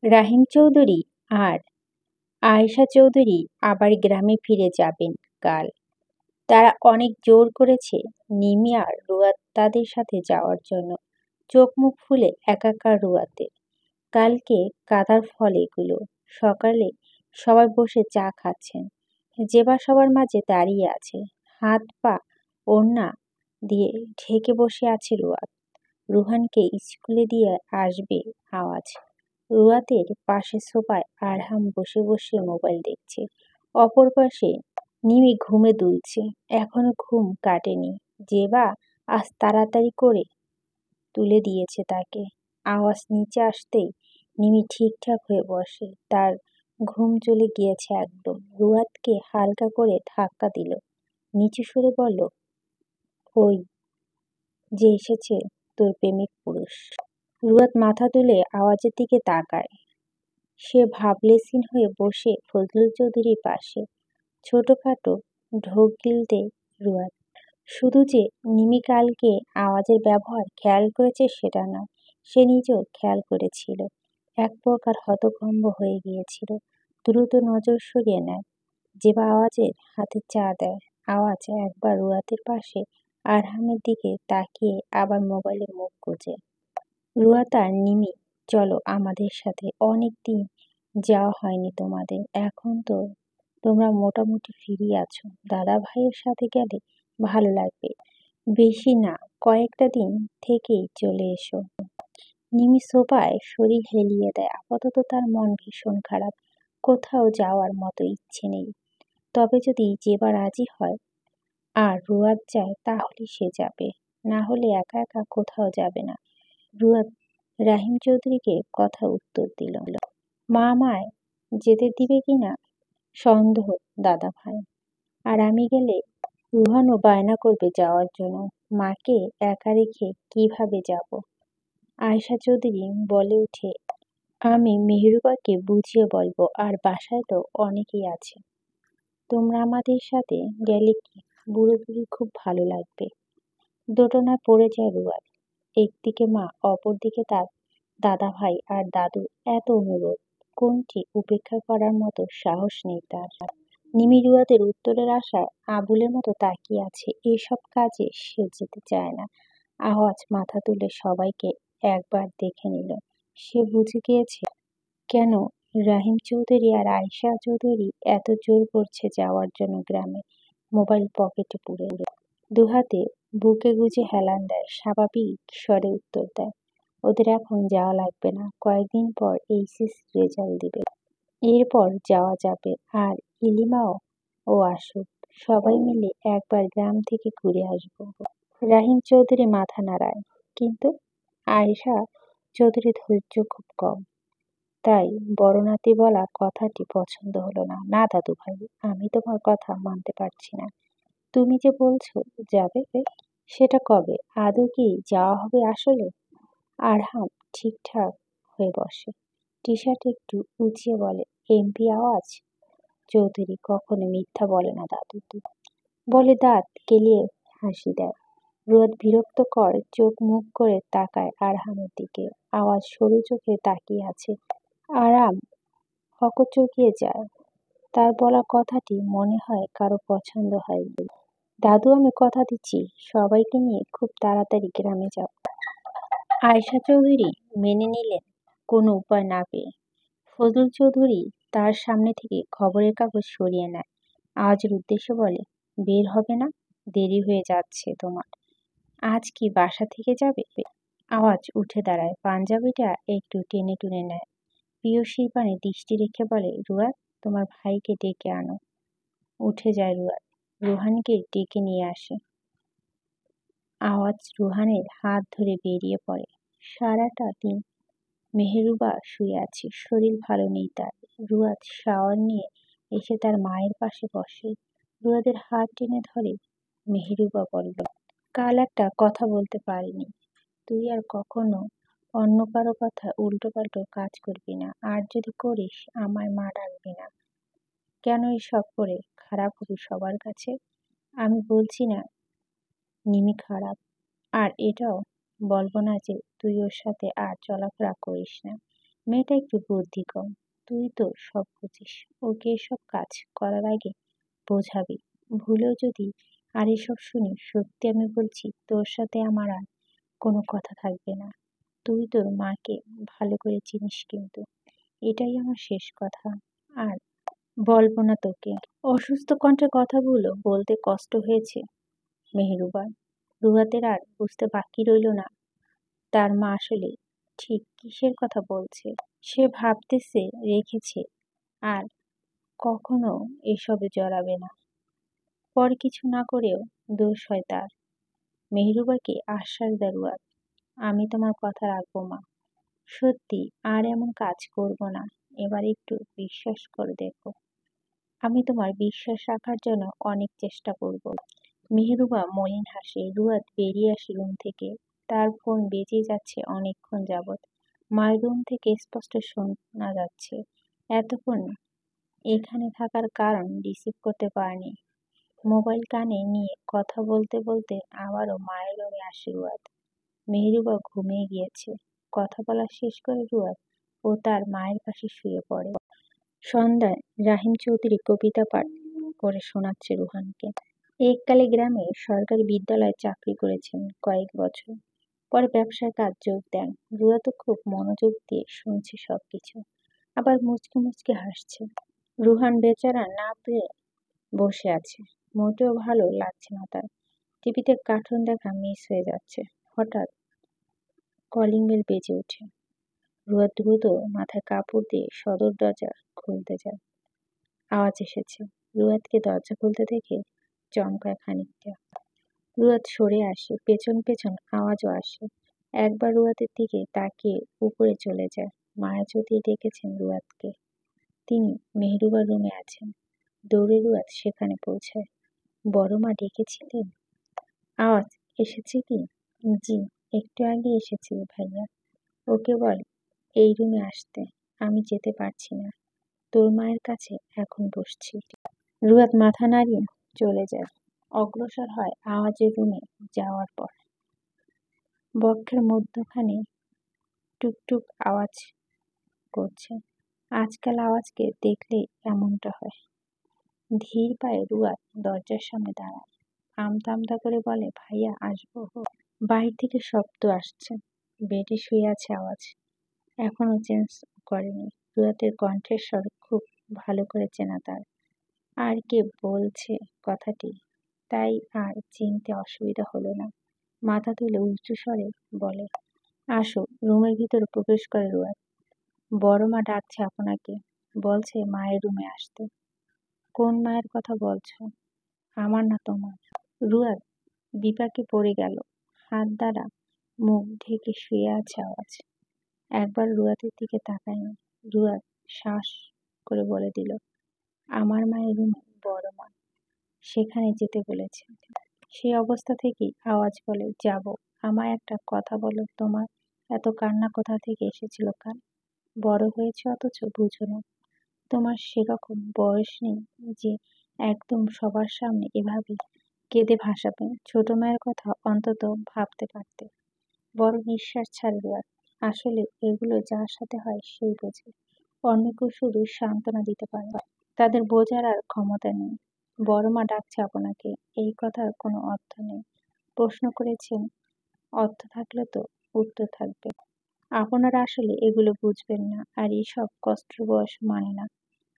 রাহিম চৌধুরী আর আয়েশা চৌধুরী আবার গ্রামে ফিরে যাবেন কাল। তারা অনেক জোর করেছে নিমি আর রুয়াদ তাদের সাথে যাওয়ার জন্য। চোখ মুখ ফুলে একাকার রুয়াদের। কালকে কাদার ফল এগুলো। সকালে সবাই বসে চা খাচ্ছেন। জেবা সবার মাঝে দাঁড়িয়ে আছে। হাত পা ওড়না দিয়ে ঢেকে বসে আছে রুয়াদ। রুহানকে স্কুলে দিয়ে আসবে আওয়াজ। রুয়াদের পাশে সোফায় আরহাম বসে বসে মোবাইল দেখছে। অপর পাশে নিমি ঘুমে দুলছে। এখনো ঘুম কাটেনি। জেবা আজ তাড়াতাড়ি করে তুলে দিয়েছে তাকে। আওয়াজ নিচে আসতেই নিমি ঠিকঠাক হয়ে বসে। তার ঘুম চলে গিয়েছে একদম। রুয়াদকে হালকা করে ধাক্কা দিল। নিচু সুরে বলল, ওই যে এসেছে তোর প্রেমিক পুরুষ। রুয়াদ মাথা তুলে আওয়াজের দিকে তাকায়। সে ভাবলেশীন হয়ে বসে ফজলুল চৌধুরীর পাশে। ছোটখাটো ঢোক গিলতে রুয়াদ। শুধু যে নিমি কালকে আওয়াজের ব্যবহার খেয়াল করেছে সেটা নয়, সে নিজেও খেয়াল করেছিল। এক প্রকার হতভম্ব হয়ে গিয়েছিল। দ্রুত নজর সরিয়ে নেয়। জেবা আওয়াজের হাতে চা দেয়। আওয়াজ একবার রুয়াদের পাশে আরহামের দিকে তাকিয়ে আবার মোবাইলে মুখ গুজে। রুয়াদ আর নিমি, চলো আমাদের সাথে। অনেক দিন যাওয়া হয়নি তোমাদের। এখন তো তোমরা মোটামুটি ফ্রি আছো। দাদা ভাইয়ের সাথে গেলে ভালো লাগবে। বেশি না, কয়েকটা দিন থেকেই চলে এসো। নিমি সোফায় শরীর হেলিয়ে দেয়। আপাতত তার মন ভীষণ খারাপ। কোথাও যাওয়ার মতো ইচ্ছে নেই। তবে যদি জেবা রাজি হয় আর রুয়াদ যায় তাহলে সে যাবে, না হলে একা একা কোথাও যাবে না। রুয়াদ রাহিম চৌধুরীকে কথা উত্তর দিল। মা আমায় যেতে দিবে কিনা সন্দেহ দাদা ভাই। আর আমি গেলে রুহানও বায়না করবে যাওয়ার জন্য। মাকে একা রেখে কিভাবে যাব? আয়েশা চৌধুরী বলে উঠে, আমি মেহেরুবাকে বুঝিয়ে বলবো। আর বাসায় তো অনেকেই আছে। তোমরা আমাদের সাথে গেলে কি বুড়ো বুড়ি খুব ভালো লাগবে। দোটানায় পড়ে যায় রুয়াদ। একদিকে মা, অপরদিকে তার দাদা ভাই আর দাদু। এত অনুরোধ, কোনটি উপেক্ষা করার মতো সাহস নেই তার। নিমি রুয়াদের উত্তরের আশায় আবুলের মতো তাকিয়ে আছে। এসব কাজে সে যেতে চায় না। আওয়াজ মাথা তুলে সবাইকে একবার দেখে নিল। সে বুঝে গিয়েছে কেন রাহিম চৌধুরী আর আয়েশা চৌধুরী এত জোর করছে যাওয়ার জন্য গ্রামে। মোবাইল পকেটে পুরে দুহাতে বুকে গুজে হেলান দেয়। স্বাভাবিক স্বরে উত্তর দেয়, ওদের এখন যাওয়া লাগবে না। কয়েকদিন পর এইচএস রেজাল্ট দিবে, এরপর যাওয়া যাবে। আর ইলিমাও আসুক, সবাই মিলে একবার গ্রাম থেকে ঘুরে আসবো। রাহিম চৌধুরী মাথা নাড়ায়, কিন্তু আয়েশা চৌধুরী ধৈর্য খুব কম। তাই বড় নাতি বলা কথাটি পছন্দ হলো না। না দাদু ভাই, আমি তোমার কথা মানতে পারছি না। তুমি যে বলছো যাবে, সেটা কবে? আদৌ কি যাওয়া হবে আসলে? আরহাম ঠিকঠাক হয়ে বসে। টি শার্ট একটু উঁচিয়ে বলে, এমপি আওয়াজ চৌধুরী কখনো মিথ্যা বলে না দাদু। বলে দাঁত কেলিয়ে হাসি দেয়। রোদ বিরক্তকর চোখ মুখ করে তাকায় আরহামের দিকে। আওয়াজ সরু চোখে তাকিয়ে আছে। আরাম হকচকিয়ে যায়। তার বলা কথাটি মনে হয় কারো পছন্দ হয়নি। দাদু, আমি কথা দিচ্ছি সবাইকে নিয়ে খুব তাড়াতাড়ি গ্রামে যাব। আয়েশা চৌধুরী মেনে নিলেন কোনো উপায় না পেয়ে। ফজলুল চৌধুরী তার সামনে থেকে খবরের কাগজ সরিয়ে নেয়। আওয়াজের উদ্দেশ্যে বলে, বের হবে না? দেরি হয়ে যাচ্ছে তোমার। আজ কি বাসা থেকে যাবে? আওয়াজ উঠে দাঁড়ায়। পাঞ্জাবিটা একটু টেনে টুনে নেয়। পিয়সীর পানে দৃষ্টি রেখে বলে, রুয়াদ, তোমার ভাইকে ডেকে আনো। উঠে যায় রুয়াদ। রুহানকে ডেকে নিয়ে আসে। আওয়াজ রুহানের হাত ধরে বেরিয়ে পড়ে। সারাটা দিন মেহেরুবা শুয়ে আছে, শরীর ভালো নেই তার। রুয়াদ শাওয়ার নিয়ে এসে তার মায়ের পাশে বসে। রুয়াদের হাত টেনে ধরে মেহেরুবা বলল, কাল একটা কথা বলতে পারিনি। তুই আর কখনো অন্য কারো কথা উল্টোপাল্টো কাজ করবি না। আর যদি করিস আমায় মা ডাকবি না। কেন এসব করে খারাপ হবি সবার কাছে? আমি বলছি না নিমি খারাপ, আর এটাও বলবো না যে তুই ওর সাথে আর চলাফেরা করিস না। মেয়েটা একটু বুদ্ধি কম। তুই তো সব বুঝিস, ওকে এসব কাজ করার আগে বোঝাবি। ভুলেও যদি আর এসব শুনি, সত্যি আমি বলছি তোর সাথে আমার আর কোনো কথা থাকবে না। তুই তোর মাকে ভালো করে চিনিস কিন্তু। এটাই আমার শেষ কথা, আর বলবো না তোকে। অসুস্থ কণ্ঠে কথাগুলো বলতে কষ্ট হয়েছে মেহেরুবার। রুহাতের আর বুঝতে বাকি রইল না তার মা আসলে ঠিক কিসের কথা বলছে। সে ভাবতেছে রেখেছে আর কখনো এসবে জড়াবে না। পরে কিছু না করেও দোষ হয় তার। মেহেরুবাকে আশ্বাস দেয় রুয়াত, আমি তোমার কথা রাখবো মা। সত্যি আর এমন কাজ করব না। এবার একটু বিশ্বাস করে দেখো। আমি তোমার বিশ্বাস রাখার জন্য অনেক চেষ্টা করব। মেহেরুবা মলিন হাসে। রুয়াত বেরিয়ে আসে রুম থেকে। তার ফোন বেজে যাচ্ছে অনেকক্ষণ যাবৎ। মায়ের রুম থেকে স্পষ্ট শোনা যাচ্ছে। এতক্ষণ এখানে থাকার কারণ রিসিভ করতে পারেনি। মোবাইল কানে নিয়ে কথা বলতে বলতে আবারও মায়ের রুমে আসে রুয়াত। মেহেরুবা ঘুমিয়ে গিয়েছে। কথা বলা শেষ করে রুয়াত ও তার মায়ের পাশে শুয়ে পড়ে। সন্ধ্যায় রাহিম চৌধুরী কবিতা পাঠ করে শোনাচ্ছে রুহানকে। এককালে গ্রামে সরকারি বিদ্যালয়ে চাকরি করেছেন কয়েক বছর। পরে ব্যবসায় কাজ যোগ দেন। রুয়া তো খুব মনোযোগ দিয়ে শুনছে সবকিছু, আবার মুচকি মুচকি হাসছে। রুহান বেচারা না পেয়ে বসে আছে। মোটেও ভালো লাগছে না তার। টিভিতে কার্টুন দেখা মিস হয়ে যাচ্ছে। হঠাৎ কলিং বেল বেজে ওঠে। রুয়া দ্রুত মাথায় কাপড় দিয়ে সদর দরজা খুলতে যায়। আওয়াজ এসেছে। রুয়াতকে দরজা খুলতে দেখে চমকায় খানিকটা। রুয়াত সরে আসে। পেছন পেছন আওয়াজও আসে। একবার রুয়াতের দিকে তাকিয়ে উপরে চলে যায়। মায়াজ্যোতি ডেকেছেন রুয়াতকে। তিনি মেহেরুবার রুমে আছেন। দৌড়ে রুয়াত সেখানে পৌঁছায়। বড় মা ডেকেছিলেন? আওয়াজ এসেছে কি? জি, একটু আগে এসেছিল ভাইয়া। ওকে বল এই রুমে আসতে। আমি যেতে পারছি না। তোর মায়ের কাছে এখন বসছি। রুয়াত মাথা নাড়িয়ে চলে যায়। অগ্রসর হয় আওয়াজের রুমে যাওয়ার পর। বক্ষের মধ্যখানে টুকটুক আওয়াজ করছে। আজকাল আওয়াজকে দেখলেই এমনটা হয়। ধীর পায়ে রুয়াত দরজার সামনে দাঁড়ায়। আমতা আমতা করে বলে, ভাইয়া আসবো? বাহির থেকে শব্দ আসছে। বেডে শুয়ে আছে আওয়াজ। এখনো চেঞ্জ করেনি। রুয়াতের কণ্ঠের স্বর খুব ভালো করে চেনা তার। আর কে বলছে কথাটি, তাই আর চিনতে অসুবিধা হলো না। মাথা তুলে উঁচু স্বরে বলে, আসো। রুমের ভিতরে প্রবেশ করে রুয়াত। বড় মা ডাকছে আপনাকে। বলছে মায়ের রুমে আসতে। কোন মায়ের কথা বলছো? আমার না তোমার। রুয়াত বিপাকে পড়ে গেল। হাত দ্বারা মুখ ঢেকে শুয়ে আছে আওয়াজ। একবার রুয়াতের দিকে তাকায়নি। রুয়াত শ্বাস করে বলে দিল, আমার মায়ের রুমে বড় মা, সেখানে যেতে বলেছে। সেই অবস্থা থেকেই আওয়াজ বলে, যাব। আমায় একটা কথা বলো, তোমার এত কান্না কোথা থেকে এসেছিল কাল? বড় হয়েছে অথচ বুঝো না। তোমার সেরকম বয়স নেই যে একদম সবার সামনে এভাবে কেঁদে ভাসাবে। ছোট মায়ের কথা অন্তত ভাবতে পারতে। বড় নিঃশ্বাস ছাড়ে রুয়াত। আসলে এগুলো যার সাথে হয় সেই বোঝে। অন্য কেউ শুধু সান্ত্বনা দিতে পারে, তাদের বোঝার আর ক্ষমতা নেই। বড় মা ডাকছে আপনাকে। এই কথার কোনো অর্থ নেই। প্রশ্ন করেছেন, অর্থ থাকলে তো উত্তর থাকবে। আপনারা আসলে এগুলো বুঝবেন না, আর এইসব কষ্টের বয়স মানে না।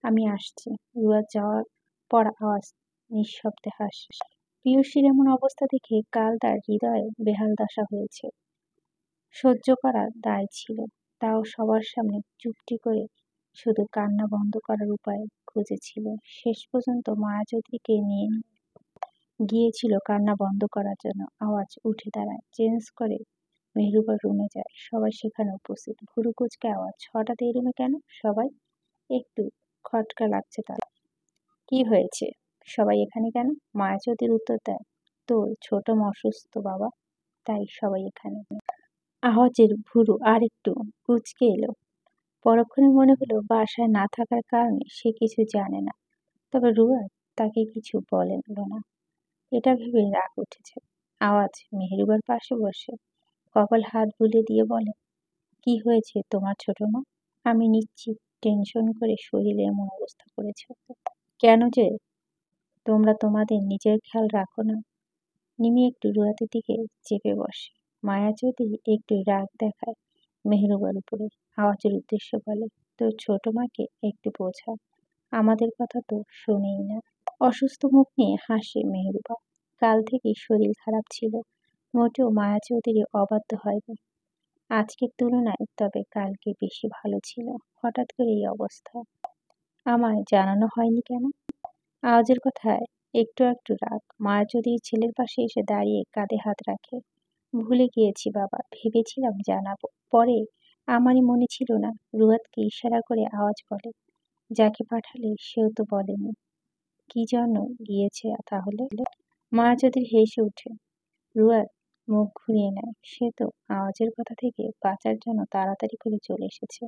আমি আসছি। রুয়াত যাওয়ার পর আওয়াজ নিঃশব্দে হাসে। পিয়ুষীর এমন অবস্থা দেখে কাল তার হৃদয়ে বেহাল দশা হয়েছে। সহ্য করার দায় ছিল, তাও সবার সামনে চুপটি করে শুধু কান্না বন্ধ করার উপায় খুঁজেছিল। শেষ পর্যন্ত মায়াজ্যোতিকে নিয়ে গিয়েছিল কান্না বন্ধ করার জন্য। আওয়াজ উঠে দাঁড়ায়, চেঞ্জ করে মেহরুবার রুমে যায়। সবাই সেখানে উপস্থিত। ভুরু কুচকে আওয়াজ, হঠাৎ এই রুমে কেন? সবাই একটু খটকা লাগছে তার। কি হয়েছে? সবাই এখানে কেন? মায়াজ্যোতির উত্তর দেয়, তোর ছোট মা অসুস্থ বাবা, তাই সবাই এখানে। আওয়াজের ভুরু আর একটু কুঁচকে এলো। পরক্ষণে মনে হলো বাসায় না থাকার কারণে সে কিছু জানে না। তবে রুয়াত তাকে কিছু বলেন না, এটা ভেবে রাগ উঠেছে। আওয়াজ মেহেরুবার পাশে বসে কপাল হাত বুলিয়ে দিয়ে বলে, কি হয়েছে তোমার ছোট মা? আমি নিশ্চিত টেনশন করে শরীরে এমন অবস্থা করেছে। কেন যে তোমরা তোমাদের নিজের খেয়াল রাখো না? নিমি একটু রুয়াতের দিকে চেপে বসে। মায়া চৌধুরী একটু রাগ দেখায় মেহরুবার উপরে। আওয়াজের উদ্দেশ্য বলে, তোর ছোট মাকে একটু বোঝা, আমাদের কথা তো শোনেই না। অসুস্থ মুখ নিয়ে হাসে মেহরুবা। কাল থেকেই শরীর খারাপ ছিল, মোটেও মায়া চৌধুরী অবাধ্য হয়নি আজকের তুলনায়, তবে কালকে বেশি ভালো ছিল। হঠাৎ করে এই অবস্থা আমায় জানানো হয়নি কেন? আওয়াজের কথায় একটু একটু রাগ। মায়া চৌধুরী ছেলের পাশে এসে দাঁড়িয়ে কাঁধে হাত রাখে। ভুলে গিয়েছি বাবা, ভেবেছিলাম জানাবো, পরে আমারই মনে ছিল না। রুয়াদকে ইশারা করে আওয়াজ বলে, যাকে পাঠালে সেও তো বলেনি কি জন্য গিয়েছে তাহলে। মায়া চৌধুরী হেসে ওঠে। রুয়াদ মুখ ঘুরিয়ে নেয়। সে তো আওয়াজের কথা থেকে বাঁচার জন্য তাড়াতাড়ি করে চলে এসেছে,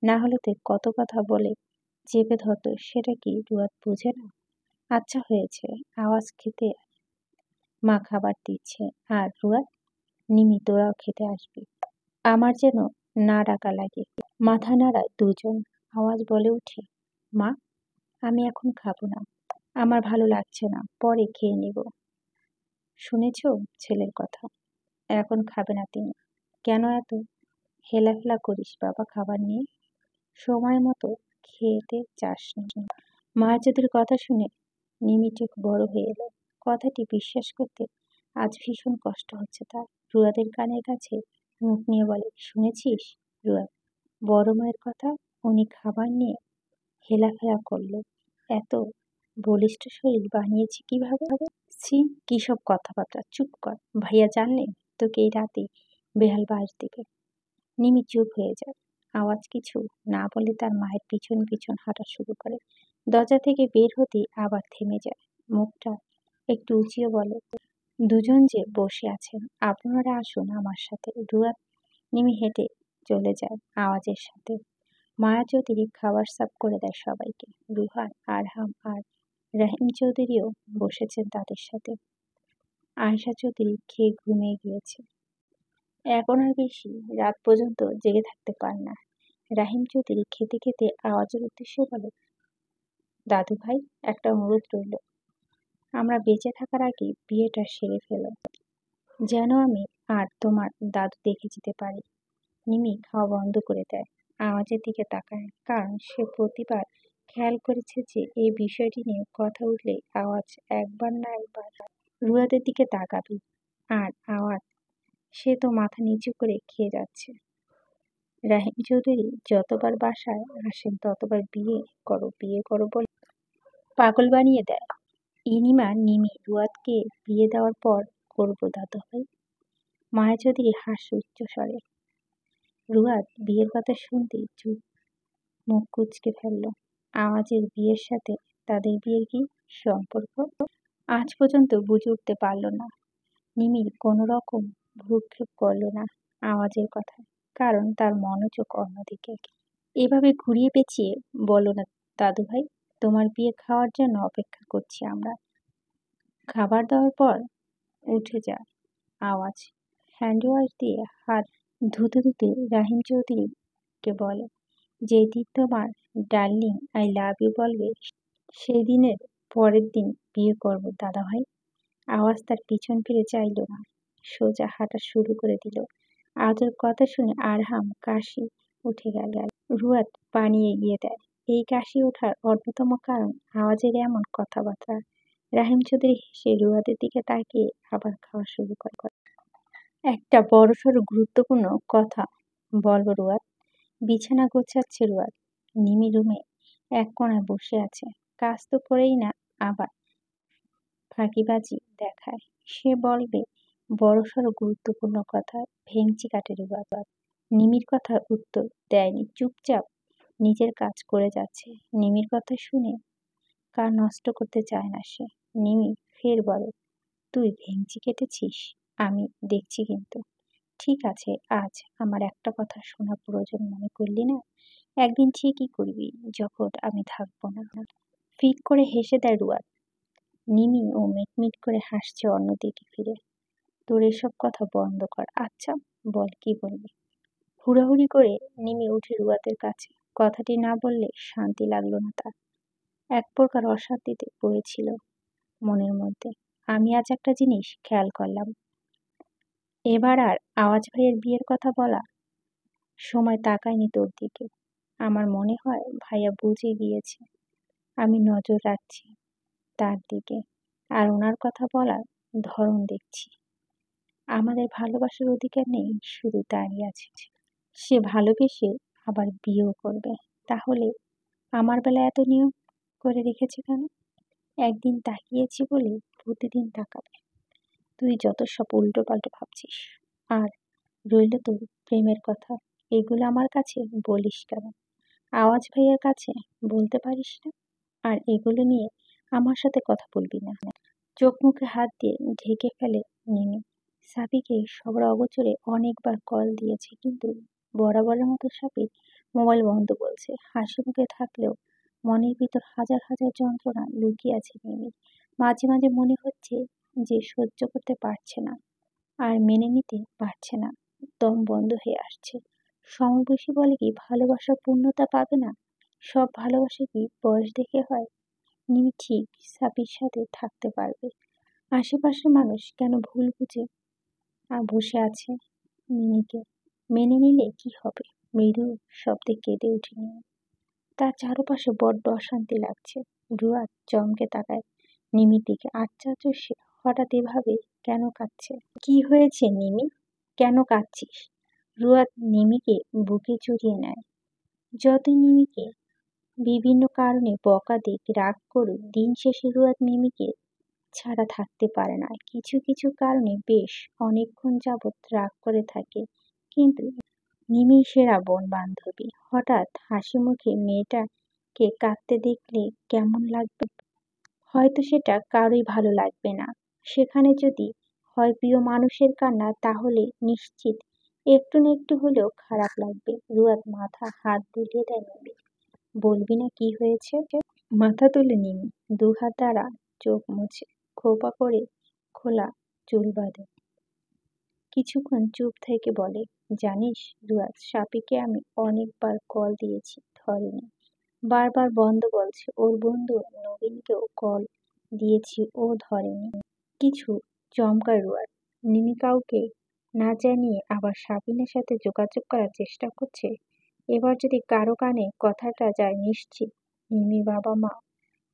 না হলে তো কত কথা বলে চেপে ধরতো। সেটা কি রুয়াদ বোঝে না? আচ্ছা হয়েছে, আওয়াজ খেতে মা খাবার দিচ্ছে। আর রুয়াদ, নিমি তোরাও খেতে আসবি। আমার যেন না ডাকা লাগে। মাথা নাড়ায় দুজন। আওয়াজ বলে ওঠে, মা, আমি এখন খাবো না, আমার ভালো লাগছে না, পরে খেয়ে নিব। শুনেছ ছেলের কথা, এখন খাবে না তিনি। কেন এত হেলাফেলা করিস বাবা খাবার নিয়ে? সময় মতো খেতে চাস না। মায়াচুদির কথা শুনে নিমি চোখ বড় হয়ে এলো। কথাটি বিশ্বাস করতে আজ ভীষণ কষ্ট হচ্ছে তার। রুয়াদের কানের কাছে মুখ নিয়ে বলে, শুনেছিস রুয়াদ, বড় মায়ের কথা? উনি খাবার নিয়ে হেলাফেলা করলো। এত বলিষ্ঠ শরীর বানিয়েছে কিভাবে? ছি, কি সব কথাবার্তা, চুপ কর। ভাইয়া জানলে তোকে এই রাতে বেহাল বাস দিবে। নিমি চুপ হয়ে যায়। আওয়াজ কিছু না বলে তার মায়ের পিছন পিছন হাঁটা শুরু করে। দরজা থেকে বের হতেই আবার থেমে যায়। মুখটা একটু উঁচিয়ে বলে, দুজন যে বসে আছেন, আপনারা আসুন আমার সাথে। রুয়াদ নিমি হেঁটে চলে যায় আওয়াজের সাথে। মায়া চৌধুরী খাবার সার্ভ করে দেয় সবাইকে। রুহান, আরহাম আর রাহিম চৌধুরীও বসেছেন তাদের সাথে। আয়েশা চৌধুরী খেয়ে ঘুমিয়ে গিয়েছে। এখন আর বেশি রাত পর্যন্ত জেগে থাকতে পারে না। রাহিম চৌধুরী খেতে খেতে আওয়াজের উদ্দেশ্যে বলে, দাদু ভাই, একটা অনুরোধ রইল, আমরা বেঁচে থাকার আগে বিয়েটা সেরে ফেলো, যেন আমি আর তোমার দাদু দেখে যেতে পারি। নিমি খাওয়া বন্ধ করে দেয়, আওয়াজের দিকে তাকায়, কারণ সে প্রতিবার খেয়াল করেছে যে এই বিষয়টি নিয়ে কথা উঠলে আওয়াজ একবার না একবার রুয়াদের দিকে তাকাবে। আর আওয়াজ, সে তো মাথা নিচু করে খেয়ে যাচ্ছে। রাহিম চৌধুরী যতবার বাসায় আসেন ততবার বিয়ে করো বিয়ে করো বলে পাগল বানিয়ে দেয়। ইনিমা নিমি রুয়াদকে বিয়ে দেওয়ার পর করবো দাদু ভাই। মায়া চৌধুরী হাসে উচ্চ স্বরে। রুয়াদ বিয়ের কথা শুনতেই চুপ, মুখ কুঁচকে ফেলল। আওয়াজের বিয়ের সাথে তাদের বিয়ের কি সম্পর্ক আজ পর্যন্ত বুঝে উঠতে পারল না। নিমির কোনো রকম ভ্রুক্ষেপ করল না আওয়াজের কথায়, কারণ তার মনোযোগ অন্যদিকে। এভাবে ঘুরিয়ে পেঁচিয়ে বলো না দাদু ভাই, তোমার বিয়ে খাওয়ার জন্য অপেক্ষা করছি আমরা। খাবার দেওয়ার পর উঠে যা। আওয়াজ হ্যান্ড ওয়াশ দিয়ে হাত ধুতে ধুতে রাহিম চৌধুরীকে বলে, যেদিন তোমার ডার্লিং আই লাভ ইউ বলবে, সেই দিনের পরের দিন বিয়ে করবো দাদা ভাই। আওয়াজ তার পিছন ফিরে চাইল না, সোজা হাঁটা শুরু করে দিল। আওয়াজের কথা শুনে আরহাম কাশি উঠে গেল। রুয়াদ পানি এগিয়ে দেয়। এই কাশি ওঠার অন্যতম কারণ আওয়াজের এমন কথাবার্তা। রাহিম চৌধুরী হেসে রুয়াদের দিকে তাকিয়ে আবার খাওয়া শুরু করে। একটা বড়সড় গুরুত্বপূর্ণ কথা বলবো রুয়াদ। বিছানা গোছাচ্ছে রুয়াদ। নিমি রুমে এক কোণায় বসে আছে। কাজ তো করেই না, আবার ফাঁকিবাজি দেখায়। সে বলবে বড়সড় গুরুত্বপূর্ণ কথা, ভেংচি কাটে রুয়াদ। নিমির কথার উত্তর দেয়নি, চুপচাপ নিজের কাজ করে যাচ্ছে। নিমির কথা শুনে কার নষ্ট করতে চায় না সে। নিমি ফের বলে, তুই ভেংচি কেটেছিস? আমি দেখছি কিন্তু। ঠিক আছে, আজ আমার একটা কথা শোনা প্রয়োজন মনে করলি না? একদিন ঠিকই করবি, যখন আমি থাকবো না। ফিক করে হেসে দেয় রুয়াদ। নিমি ও মিটমিট করে হাসছে অন্যদিকে ফিরে। তোর এসব কথা বন্ধ কর। আচ্ছা বল, কি বলবি? হুড়াহুড়ি করে নেমে উঠে রুয়াতের কাছে। কথাটি না বললে শান্তি লাগলো না তার। এক প্রকার অশান্তিতে পড়েছিল মনের মধ্যে। আমি আজ একটা জিনিস খেয়াল করলাম, এবার আর আওয়াজ ভাইয়ের বিয়ের কথা বলা সময় তাকায়নি তোর দিকে। আমার মনে হয় ভাইয়া বুঝে গিয়েছে আমি নজর রাখছি তার দিকে, আর ওনার কথা বলার ধরন দেখছি। আমাদের ভালোবাসার অধিকার নেই, শুধু দাঁড়িয়ে আছে সে ভালোবেসে আবার বিয়েও করবে। তাহলে আমার বেলা এত নিয়ম করে রেখেছে কেন? একদিন তাকিয়েছি বলে প্রতিদিন তাকাবে। তুই যত সব উল্টো পাল্টো ভাবছিস। আর রইল তোর প্রেমের কথা, এগুলো আমার কাছে বলিস কেন? আওয়াজ ভাইয়ার কাছে বলতে পারিস না? আর এগুলো নিয়ে আমার সাথে কথা বলবি না। চোখ মুখে হাত দিয়ে ঢেকে ফেলে নিমি। সাবিকে সবার অগোচরে অনেকবার কল দিয়েছে, কিন্তু বরাবরের মতো সাবির মোবাইল বন্ধ বলছে। হাসি মুখে থাকলেও মনের ভিতর হাজার হাজার যন্ত্রণা লুকিয়ে আছে মিমির। মাঝে মাঝে মনে হচ্ছে যে সহ্য করতে পারছে না, আর মেনে নিতে পারছে না। দম বন্ধ হয়ে আসছে। সমবয়সী বলে কি ভালোবাসা পূর্ণতা পাবে না? সব ভালোবাসা কি বয়স দেখে হয়? নিমি ঠিক সাবির সাথে থাকতে পারবে। আশেপাশের মানুষ কেন ভুল বুঝে বসে আছে মিমিকে? মেনে নিলে কি হবে? মৃদু শব্দে কেঁদে উঠে নিমি। তার চারপাশে বড্ড অশান্তি লাগছে। রুয়াদ চমকে তাকায় নিমির দিকে। আশ্চর্য সে, হঠাৎ এভাবে কেন কাঁদছে? কি হয়েছে নিমি? কেন কাঁদছিস? রুয়াদ নিমিকে বুকে জড়িয়ে নেয়। যতই নিমিকে বিভিন্ন কারণে বকা দিক, রাগ করুক, দিন শেষে রুয়াদ মিমিকে ছাড়া থাকতে পারে না। কিছু কিছু কারণে বেশ অনেকক্ষণ যাবৎ রাগ করে থাকে, কিন্তু মিমি সেরা বোন বান্ধবী। হঠাৎ হাসি মুখে মেয়েটাকে কাঁদতে দেখলে কেমন লাগবে? হয়তো সেটা কারোই ভালো লাগবে না। সেখানে যদি হয় প্রিয় মানুষের কান্না, তাহলে নিশ্চিত একটু না একটু হলেও খারাপ লাগবে। রুয়াদ মাথা হাত বুলিয়ে দেয় মিমি। বলবি না কি হয়েছে? মাথা তুলে নিমি দুহাত দ্বারা চোখ মুছে খোপা করে খোলা চুল বাঁধে। কিছুক্ষণ চুপ থেকে বলে, জানিস রুয়াদ, সাপিকে আমি অনেকবার কল দিয়েছি, ধরেনি। বারবার বন্ধ বলছে। ওর বন্ধু নবীনকেও কল দিয়েছি, ও ধরেনি। কিছু চমকায় রুয়াদ। নিমি কাউকে না জানিয়ে আবার সাবিনের সাথে যোগাযোগ করার চেষ্টা করছে। এবার যদি কারো কানে কথাটা যায়, নিশ্চিত নিমি বাবা মা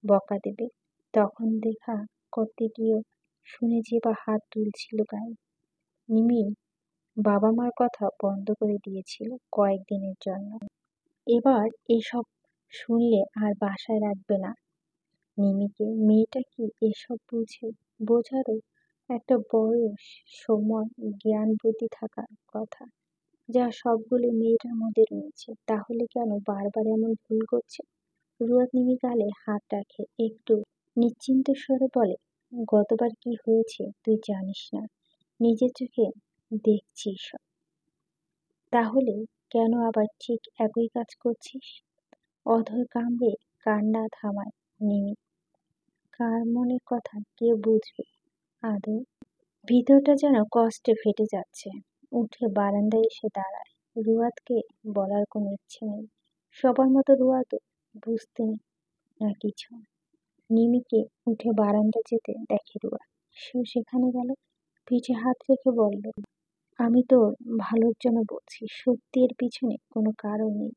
বকা দেবে। তখন দেখা করতে গিয়েও শুনে যে বা হাত তুলছিল গায়ে। নিমি বাবা মার কথা বন্ধ করে দিয়েছিল কয়েকদিনের জন্য। এবার এসব শুনলে আর বাসায় রাখবে না নিমিকে। মেয়েটা কি এসব বুঝে? বোঝারও একটা বয়স, সময়, জ্ঞান বুদ্ধি থাকার কথা, যা সবগুলো মেয়েটার মধ্যে রয়েছে। তাহলে কেন বারবার এমন ভুল করছে? রুয়াদ নিমি গালে হাত রাখে, একটু নিশ্চিন্ত স্বরে বলে, গতবার কি হয়েছে তুই জানিস না, নিজের চোখে দেখছিস। তাহলে কেন আবার ঠিক একই কাজ করছিস? অধর কামড়ে কান্না থামায় নিমি। কার মনের কথা কে বুঝবে আদৌ? ভিতরটা যেন কষ্টে ফেটে যাচ্ছে। উঠে বারান্দায় এসে দাঁড়ায়। রুয়াদকে বলার কোনো ইচ্ছে নেই। সবার মতো রুয়াদও বুঝতে না কিছু। নিমিকে উঠে বারান্দা যেতে দেখে রুয়াদ। সেও সেখানে গেল। পিঠে হাত রেখে বলল, আমি তোর ভালোর জন্য বলছি, সত্যি এর পিছনে কোনো কারণ নেই।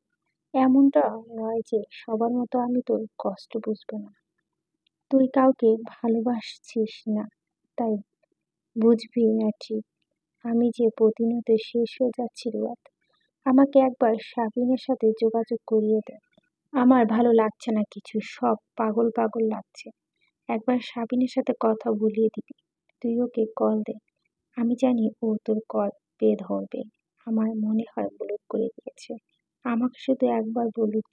এমনটা নয় যে সবার মতো আমি তোর কষ্ট বুঝবো না। তুই কাউকে ভালোবাসছিস না, তাই বুঝবি না ঠিক। আমি যে প্রতিনিয়ত শেষ হয়ে যাচ্ছি রুয়াদ, আমাকে একবার সাবিনের সাথে যোগাযোগ করিয়ে দে। আমার ভালো লাগছে না কিছু, সব পাগল পাগল লাগছে। একবার সাবিনের সাথে কথা বলিয়ে দিবি। তুই ওকে কল দে। আমি জানি ও তোর কল পেয়ে ধরবে। আমার মনে হয় ব্লক করে দিয়েছে। আমাকে শুধু একবার বলুক,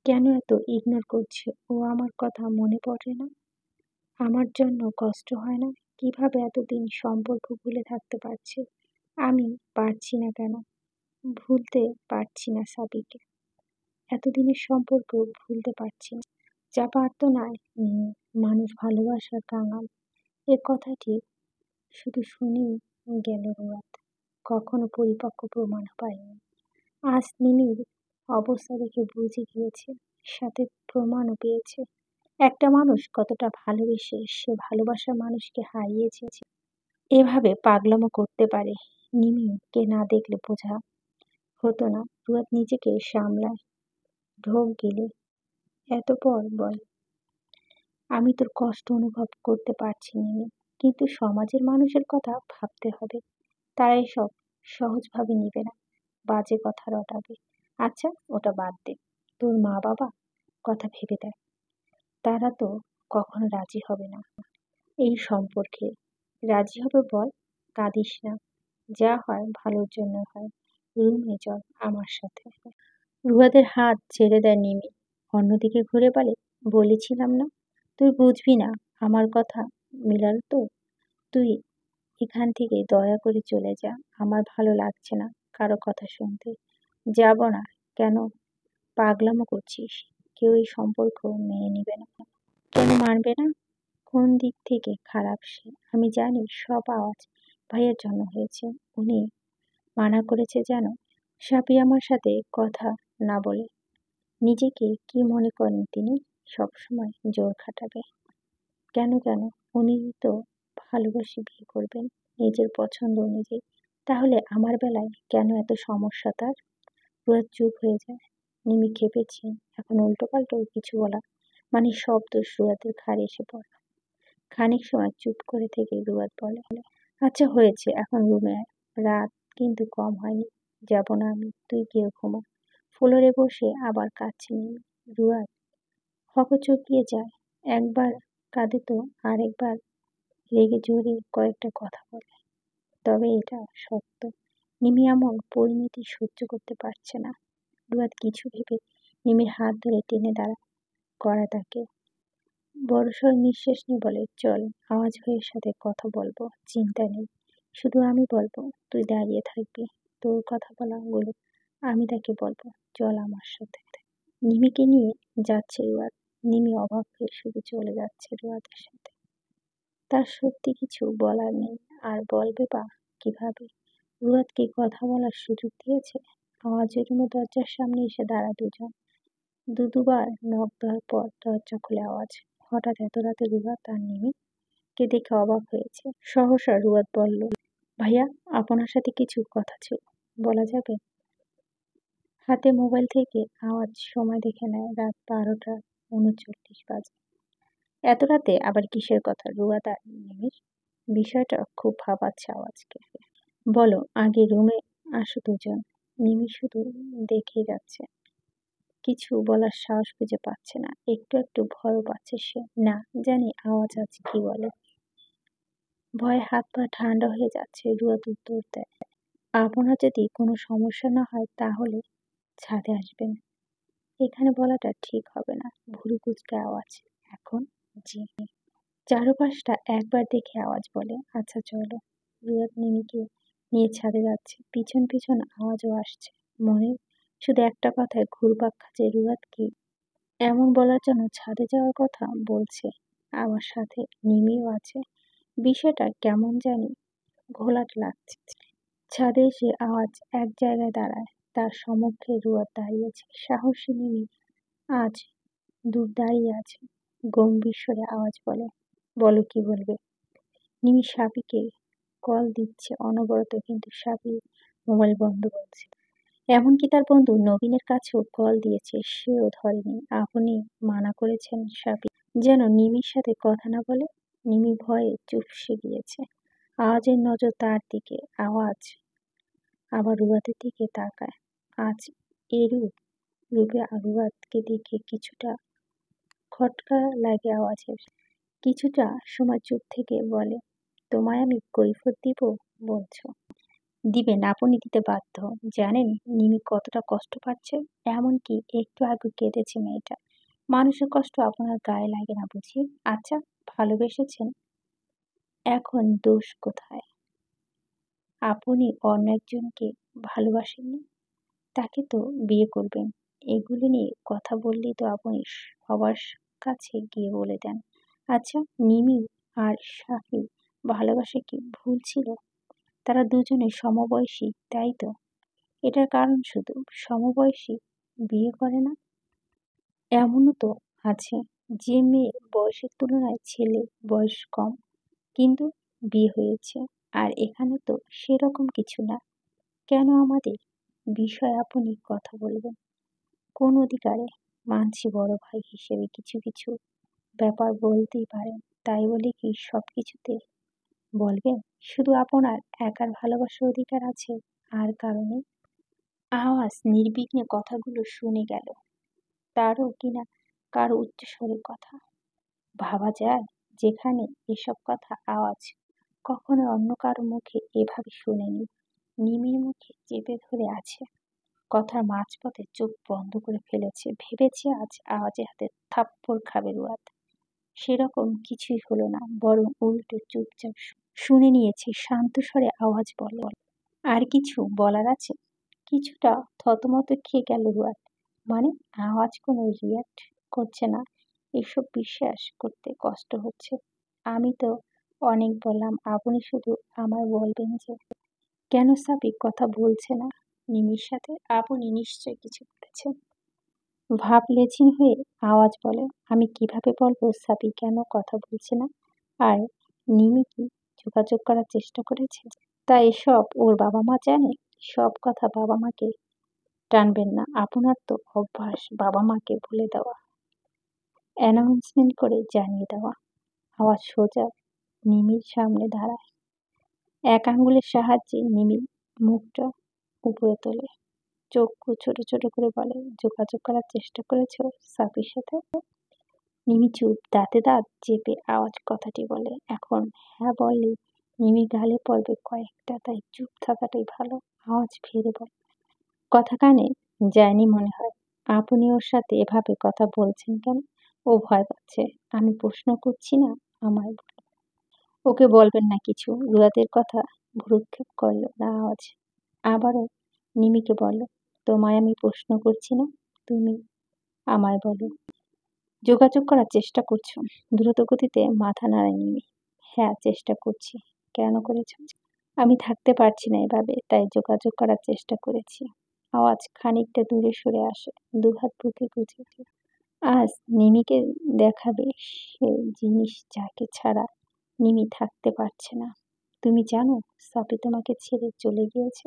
কেন এত ইগনোর করছে ও? আমার কথা মনে পড়ে না? আমার জন্য কষ্ট হয় না? কিভাবে এতদিন সম্পর্ক ভুলে থাকতে পারছে? আমি পারছি না কেন? ভুলতে পারছি না সাবিকে। এতদিনের সম্পর্ক ভুলতে পারছি না। যা পারতো না মানুষ ভালোবাসার কাঙাল। এ কথাটি শুধু শুনেই গেল রুয়াদ, কখনো পরিপক্ক প্রমাণ পায়নি। আজ নিমির অবস্থা দেখে বুঝে গিয়েছে, সাথে প্রমাণও পেয়েছে একটা মানুষ কতটা ভালোবেসে সে ভালোবাসার মানুষকে হারিয়েছে, এভাবে পাগলামো করতে পারে। নিমিকে না দেখলে বোঝা হতো না। রুয়াদ নিজেকে সামলায়, ঢোক গিলে। এত পর বল, আমি তোর কষ্ট অনুভব করতে পারছি নিমি, কিন্তু সমাজের মানুষের কথা ভাবতে হবে। তারা এসব সহজভাবে নিবে না, বাজে কথা রটাবে। আচ্ছা, ওটা বাদ দে, তোর মা বাবা কথা ভেবে দেখ, তারা তো কখনো রাজি হবে না এই সম্পর্কে। রাজি হবে বল, কাঁদিস না, যা হয় ভালোর জন্য হয়। রুমে চল আমার সাথে। রুয়াদের হাত ছেড়ে দেয় নিমি, অন্যদিকে ঘুরে বলে, বলেছিলাম না তুই বুঝবি না আমার কথা। মিলাল তো, তুই এখান থেকে দয়া করে চলে যা, আমার ভালো লাগছে না কারো কথা শুনতে। যাব না কেন? পাগলামো করছিস? কেউ এই সম্পর্ক মেনে নিবে না। কেন মানবে না? কোন দিক থেকে খারাপ সে? আমি জানি সব আওয়াজ ভাইয়ের জন্য হয়েছে। উনি মানা করেছে জানো, সাপি আমার সাথে কথা না বলে। নিজেকে কি মনে করেন তিনি? সবসময় জোর খাটাবে। কেন কেন? উনি তো ভালোবাসে বিয়ে করবেন, নিজের পছন্দ অনুযায়ী। তাহলে আমার বেলায় কেন এত সমস্যা তার? রুয়াদ চুপ হয়ে যায়। নিমি খেপেছে, এখন উল্টোপাল্টো কিছু বলা মানে সব দোষ রুয়াদের ঘাড়ে এসে পড়ে। খানিক সময় চুপ করে থেকে রুয়াদ বলে, আচ্ছা হয়েছে, এখন রুমে আয়। রাত কিন্তু কম হয়নি, যাব না আমি, তুই গিয়ে ঘুমা। ফ্লোরে বসে আবার কাঁদছে নিমি। রুয়াদ হকচকিয়ে যায়, একবার কাঁদে তো আরেকবার রেগে জোরে কয়েকটা কথা বলে। তবে এটা সত্য, নিমি এমন পরিণতি সহ্য করতে পারছে না। রুয়াদ কিছু ভেবে নিমির হাত ধরে টেনে দাঁড়া করা তাকে। বড়সড় নিঃশ্বাস নিয়ে বলে, চল, আওয়াজ ভাইয়ের সাথে কথা বলবো, চিন্তা নেই। শুধু আমি বলবো, তুই দাঁড়িয়ে থাকবি। তোর কথা বলাগুলো আমি তাকে বলবো, চল আমার সাথে। নিমিকে নিয়ে যাচ্ছে রুয়াদ। নিমি অবাক হয়ে শুধু চলে যাচ্ছে রুয়াদের সাথে। তার সত্যি কিছু বলার নেই, আর বলবে বা কিভাবে? রুয়াদকে কথা বলার সুযোগ দিয়েছে। আওয়াজের রুমে দরজার সামনে এসে দাঁড়া দুজন। দুবার নক দেওয়ার পর দরজা খুলে আওয়াজ। হঠাৎ এত রাতে রুয়াদ আর নিমিকে দেখে অবাক হয়েছে। সহসা রুয়াদ বলল, ভাইয়া, আপনার সাথে কিছু কথা ছিল, বলা যাবে? হাতে মোবাইল থেকে আওয়াজ সময় দেখে নেয়, রাত 12টা 39 বাজে। এত রাতে আবার কিসের কথা? রুয়াদ আর নিমির বিষয়টা খুব ভাবাচ্ছে আওয়াজকে। বলো, আগে রুমে আসো দুজন। নিমি শুধু দেখে যাচ্ছে, কিছু বলার সাহস খুঁজে পাচ্ছে না, একটু একটু ভয়ও পাচ্ছে সে। না জানি আওয়াজ আজ কি বলে। ভয়ে হাত পা ঠান্ডা হয়ে যাচ্ছে। রুয়াদ উত্তর দেয়, আপনার যদি কোনো সমস্যা না হয় তাহলে ছাদে আসবেন। এখানে বলাটা ঠিক হবে না। ভুরু কুচকে আওয়াজ, এখন? জি। চারপাশটা একবার দেখে আওয়াজ বলে, আচ্ছা চলো। রুয়াদ নিমিকে নিয়ে ছাদে যাচ্ছে, পিছন পিছন আওয়াজও আসছে। মনে শুধু একটা কথায় ঘুরপাক খাচ্ছে, রুয়াদ কি এমন বলার জন্য ছাদে যাওয়ার কথা বলছে? আমার সাথে নিমিও আছে। বিষয়টা কেমন জানি ঘোলাট লাগছে। ছাদে এসে আওয়াজ এক জায়গায় দাঁড়ায়, তার সম্মুখে রুয়াদ দাঁড়িয়েছে। সাহসী নিমি আজ দূর দাঁড়িয়ে আছে। গম্ভীর স্বরে আওয়াজ বলে, বলো কি বলবে? নিমি সাবিকে কল দিচ্ছে অনবরত, কিন্তু সাবি মোবাইল বন্ধ বলছে। এমনকি তার বন্ধু নবীনের কাছেও কল দিয়েছে, সেও ধরেনি। আপনি মানা করেছেন সাবি যেন নিমির সাথে কথা না বলে। নিমি ভয়ে চুপসে গিয়েছে। আওয়াজের নজর তার দিকে। আওয়াজ আবার রুয়াদের দিকে তাকায়। আজ এরূপ রূপে রুয়াদকে দেখে কিছুটা খটকা লাগে আওয়াজের। কিছুটা সময় চুপ থেকে বলে, তোমায় আমি কৈফিয়ত দিব বলছো? দিবেন, আপনি দিতে বাধ্য। জানেন নিমি কতটা কষ্ট পাচ্ছে? এমনকি একটু আগে কেঁদেছে মেয়েটা। মানুষের কষ্ট আপনার গায়ে লাগে না বুঝি? আচ্ছা, ভালোবেসেছেন, এখন দোষ কোথায়? আপনি অন্য একজনকে ভালোবাসেননি, তাকে তো বিয়ে করবেন। এগুলো নিয়ে কথা বললেই তো আপনি সবার কাছে গিয়ে বলে দেন। আচ্ছা, নিমি আর শাফি ভালোবাসা কি ভুল ছিল? তারা দুজনে সমবয়সী, তাই তো? এটার কারণ শুধু সমবয়সী বিয়ে করে না। এমনও তো আছে যে মেয়ে বয়সের তুলনায় ছেলে বয়স কম, কিন্তু বিয়ে হয়েছে। আর এখানে তো সেরকম কিছু না। কেন আমাদের বিষয়ে আপনি কথা বলবেন? কোন অধিকারে? মানছি বড় ভাই হিসেবে কিছু কিছু ব্যাপার বলতেই পারেন, তাই বলে কি সবকিছুতে বলবেন? শুধু আপনার একার ভালোবাসার অধিকার আছে, আর কারণে? আওয়াজ নির্বিঘ্নে কথাগুলো শুনে গেল। তারও কিনা কারো উচ্চস্বরের কথা ভাবা যায়, যেখানে এসব কথা আওয়াজ কখনো অন্য কারো মুখে এভাবে শুনেনি। নিমির মুখে চেপে ধরে আছে, কথার মাঝপথে চোখ বন্ধ করে ফেলেছে, ভেবেছে আজ আওয়াজের হাতে থাপ্পড় খাবে রুয়াদ। সেরকম কিছুই হলো না, বরং উল্টো চুপচাপ শুনে নিয়েছে। শান্ত স্বরে আওয়াজ বলে, আর কিছু বলার আছে? কিছুটা থতমত খেয়ে গেল রুয়াদ। মানে? আওয়াজ কোনো রিয়াক্ট করছে না। এসব বিশ্বাস করতে কষ্ট হচ্ছে। আমি তো অনেক বললাম, আপনি শুধু আমায় বলবেন যে কেন সাবিক কথা বলছে না নিমির সাথে? আপনি নিশ্চয় কিছু করেছেন। ভাব লেছিন হয়ে আওয়াজ বলে, আমি কিভাবে বলবো সাবি কেন কথা বলছে না? আর নিমি কি যোগাযোগ করার চেষ্টা করেছে? তা এসব ওর বাবা মা জানে? সব কথা বাবা মাকে টানবেন না। আপনার তো অভ্যাস বাবা মাকে বলে দেওয়া, অ্যানাউন্সমেন্ট করে জানিয়ে দেওয়া। আওয়াজ সোজা নিমির সামনে দাঁড়ায়, এক আঙ্গুলের সাহায্যে নিমি মুখটা উপরে তোলে, চোখ ছোট ছোট করে বলে, যোগাযোগ করার চেষ্টা করেছো সাবির সাথে? নিমি চুপ, দাঁতে দাঁত চেপে আওয়াজ কথাটি বলে। এখন হ্যাঁ বললে নিমির গালে পড়বে কয়েকটা, তাই চুপ থাকাটাই ভালো। আওয়াজ ফিরে বলে, কথা কানে যায়নি মনে হয়। আপনি ওর সাথে এভাবে কথা বলছেন কেন? ও ভয় পাচ্ছে। আমি প্রশ্ন করছি না, আমায় বলুন। ওকে বলবেন না কিছু? রুয়াদের কথা ভ্রুক্ষেপ করল না আওয়াজ। আবারও নিমিকে বলল, তোমায় আমি প্রশ্ন করছি না, তুমি আমায় বলো। যোগাযোগ করার চেষ্টা করছো? দ্রুত গতিতে মাথা নাড়ায় নিমি। হ্যাঁ, চেষ্টা করছি। কেন করেছো? আমি থাকতে পারছি না এভাবে, তাই যোগাযোগ করার চেষ্টা করেছি। আওয়াজ খানিকটা দূরে সরে আসে, দুহাত বুকে গুজে। আজ নিমিকে দেখাবে সে জিনিস যাকে ছাড়া নিমি থাকতে পারছে না। তুমি জানো সাপি তোমাকে ছেড়ে চলে গিয়েছে,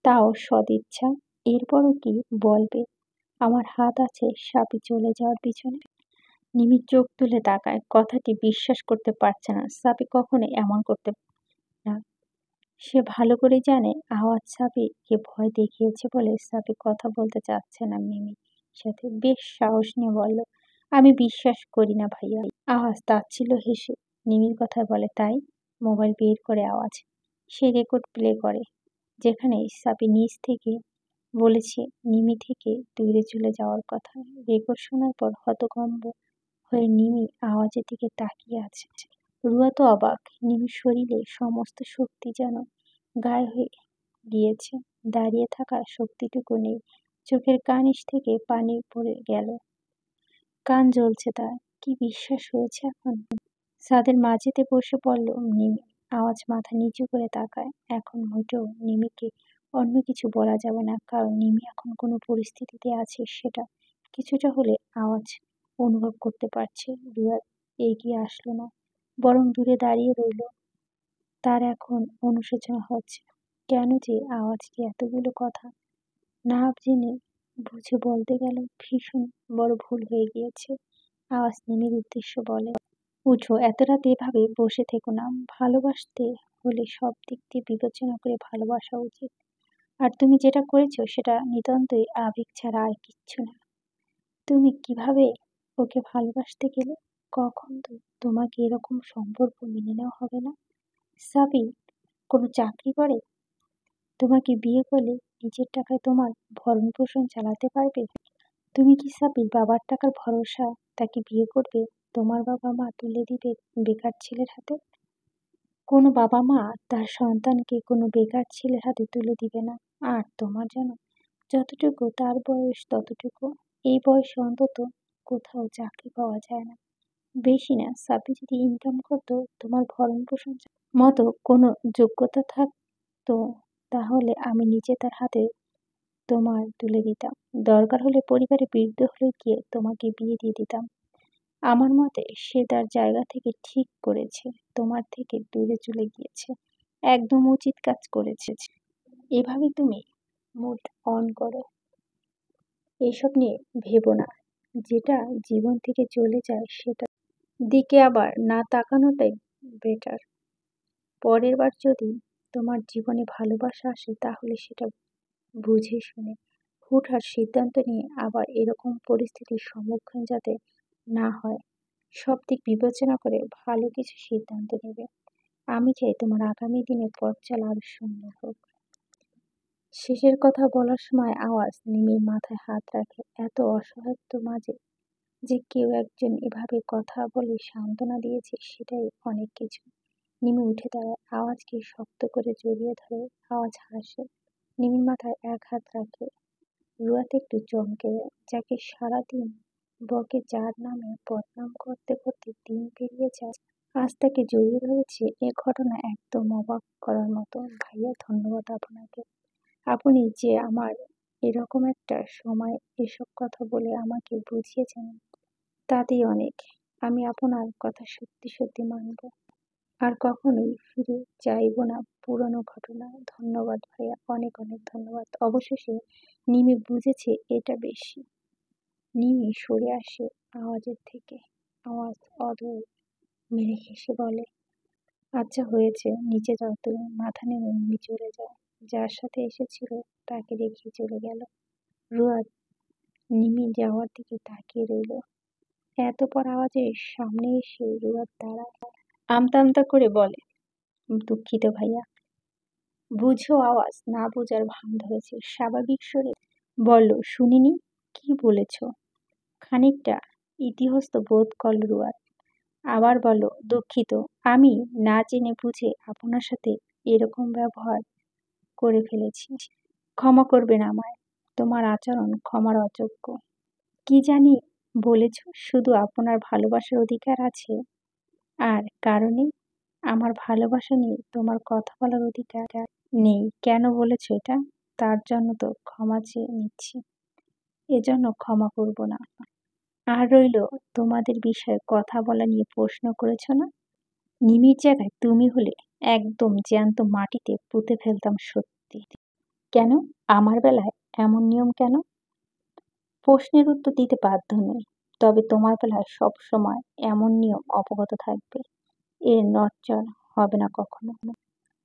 তাও সদিচ্ছা। এরপরও কি বলবে? আমার হাত আছে সাপি চলে যাওয়ার পিছনে। নিমি চোখ তুলে তাকায়, কথাটি বিশ্বাস করতে পারছে না। সাপি কখনো এমন করতে না। সে ভালো করে জানে আওয়াজ সাবিকে ভয় দেখিয়েছে বলে সাবি কথা বলতে চাচ্ছে না মিমির সাথে। বেশ সাহস নিয়ে বলল, আমি বিশ্বাস করি না ভাইয়া। আওয়াজ তাচ্ছিল হেসে নিমির কথা বলে, তাই? মোবাইল বের করে আওয়াজ সে রেকর্ড প্লে করে, যেখানে সাবি নিজ থেকে বলেছে নিমি থেকে দূরে চলে যাওয়ার কথা। রেকর্ড শোনার পর হতভম্ব হয়ে নিমি আওয়াজের দিকে তাকিয়ে আছে। রুয়া তো অবাক, নিমির শরীরে সমস্ত শক্তি যেন গায়ে হয়ে গিয়েছে, দাঁড়িয়ে থাকার শক্তিটুকু নেই। চোখের কানিশ থেকে পানি পড়ে গেল, কান জ্বলছে তার। কি বিশ্বাস হয়েছে এখন? ছাদের মাঝেতে বসে পড়ল নিমি। আওয়াজ মাথা নিচু করে তাকায়। এখন মোটেও নিমিকে অন্য কিছু বলা যাবে না, কারণ নিমি এখন কোনো পরিস্থিতিতে আছে সেটা কিছুটা হলে আওয়াজ অনুভব করতে পারছে। রুয়া এগিয়ে আসলো না, বরং দূরে দাঁড়িয়ে রইল। তার এখন অনুশোচনা হচ্ছে, কেন যে আওয়াজকে এতগুলো কথা না জেনে বুঝে বলতে গেল। ভীষণ বড় ভুল হয়ে গিয়েছে। আওয়াজ নিমির উদ্দেশ্য বলে, উঠো, এত রাত এভাবে বসে থেকো না। ভালোবাসতে হলে সব দিক দিয়ে বিবেচনা করে ভালোবাসা উচিত। আর তুমি যেটা করেছো সেটা নিতান্তই আবেগ ছাড়া আর কিচ্ছু না। তুমি কিভাবে ওকে ভালোবাসতে গেলে? কখন তো তোমাকে এরকম সম্পর্ক মেনে নেওয়া হবে না? সাবি কোনো চাকরি করে? তোমাকে বিয়ে করলে নিজের টাকায় তোমার ভরণ পোষণ চালাতে পারবে? তুমি কি সাবির বাবার টাকার ভরসা তাকে বিয়ে করবে? তোমার বাবা মা তুলে দিবে বেকার ছেলের হাতে? কোনো বাবা মা তার সন্তানকে কোনো বেকার ছেলের হাতে তুলে দিবে না। আর তোমার জানো, যতটুকু তার বয়স ততটুকু। এই বয়সে অন্তত কোথাও চাকরি পাওয়া যায় না, বেশি না। সাবি যদি ইনকাম করতো, তোমার ভরণ পোষণ মতো কোনো যোগ্যতা থাকতো, তাহলে আমি নিজে তার হাতে তোমার তুলে দিতাম। দরকার হলে পরিবারের বিরুদ্ধে হলেও গিয়ে তোমাকে বিয়ে দিয়ে দিতাম। আমার মতে সে তার জায়গা থেকে ঠিক করেছে, তোমার থেকে দূরে চলে গিয়েছে। একদম উচিত কাজ করেছে। এভাবে তুমি মুড অন করো। এসব নিয়ে ভেবো না। যেটা জীবন থেকে চলে যায় সেটা দিকে আবার না তাকানোটাই বেটার। পরের বার যদি তোমার জীবনে ভালোবাসা আসে তাহলে সেটা বুঝে শুনে হুটহাট সিদ্ধান্ত নিয়ে আবার এরকম পরিস্থিতির সম্মুখীন যাতে না হয়, সব দিক বিবেচনা করে ভালো কিছু সিদ্ধান্ত নেবে। আমি চাই তোমার আগামী দিনে পথ চলা আরো সুন্দর হোক। শেষের কথা বলার সময় আওয়াজ নিমির মাথায় হাত রাখে। এত অসহায়ত্ব মাঝে যে কেউ একজন এভাবে কথা বলে সান্ত্বনা দিয়েছে সেটাই অনেক কিছু। নিমি উঠে দাঁড়ায়, আওয়াজকে শক্ত করে জড়িয়ে ধরে। আওয়াজ হাসে, নিমির মাথায় এক হাত রাখে। রুয়াত একটু চমকে যায়। যাকে সারাদিন বকে, যার নামে বদনাম করতে করতে দিন পেরিয়ে যায়, আজ তাকে জড়িয়ে ধরেছে। এ ঘটনা একদম অবাক করার মতো। ভাইয়া, ধন্যবাদ আপনাকে। আপনি যে আমার এরকম একটা সময় এসব কথা বলে আমাকে বুঝিয়েছেন, তাতেই অনেক। আমি আপনার কথা সত্যি সত্যি মানব। আর কখনোই ফিরে চাইবো না পুরনো ঘটনা। ধন্যবাদ ভাইয়া, অনেক অনেক ধন্যবাদ। অবশেষে নিমি বুঝেছে এটা বেশি। নিমি সরে আসে আওয়াজের থেকে। আওয়াজ অদর মেরে হেসে বলে, আচ্ছা হয়েছে, নিচে যাও তুমি। মাথা নেমে নিমি চলে যায়। যার সাথে এসেছিল তাকে রেখে চলে গেল। রুয়াদ নিমি যাওয়ার দিকে তাকিয়ে রইল। এত পর আওয়াজের সামনে এসে রুয়াদ দাঁড়ায়। আমতা আমতা করে বলে, দুঃখিত ভাইয়া। বুঝো আওয়াজ না বোঝার ভান ধরেছে। স্বাভাবিক স্বরে বলল, শুনিনি, কি বলেছ? খানিকটা ইতস্তত বোধ করল রুয়াদ। আবার বলল, দুঃখিত, আমি না জেনে বুঝে আপনার সাথে এরকম ব্যবহার করে ফেলেছি। ক্ষমা করবেন আমায়। তোমার আচরণ ক্ষমার অযোগ্য। কি জানি বলেছ, শুধু আপনার ভালোবাসার অধিকার আছে আর কারণে আমার ভালোবাসা নিয়ে তোমার কথা বলার অধিকার নেই। কেন বলেছ এটা? তার জন্য তো ক্ষমা চেয়ে নিচ্ছি। এজন্য ক্ষমা করব না। আর রইল তোমাদের বিষয়ে কথা বলা নিয়ে প্রশ্ন করেছ না, নিমির জায়গায় তুমি হলে একদম জ্যান্ত মাটিতে পুঁতে ফেলতাম সত্যি। কেন? আমার বেলায় এমন নিয়ম কেন? প্রশ্নের উত্তর দিতে বাধ্য নই, তবে তোমার বেলায় সব সময় এমন নিয়ম অবগত থাকবে। এর নড়চড় হবে না কখনো।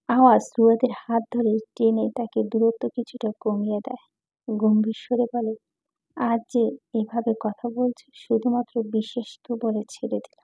আওয়াজ রুয়াদের হাত ধরে টেনে তাকে দূরত্ব কিছুটা কমিয়ে দেয়। গম্ভীর স্বরে বলে, আজ যে এভাবে কথা বলছো শুধুমাত্র বিশেষ তো বলে ছেড়ে দিলাম।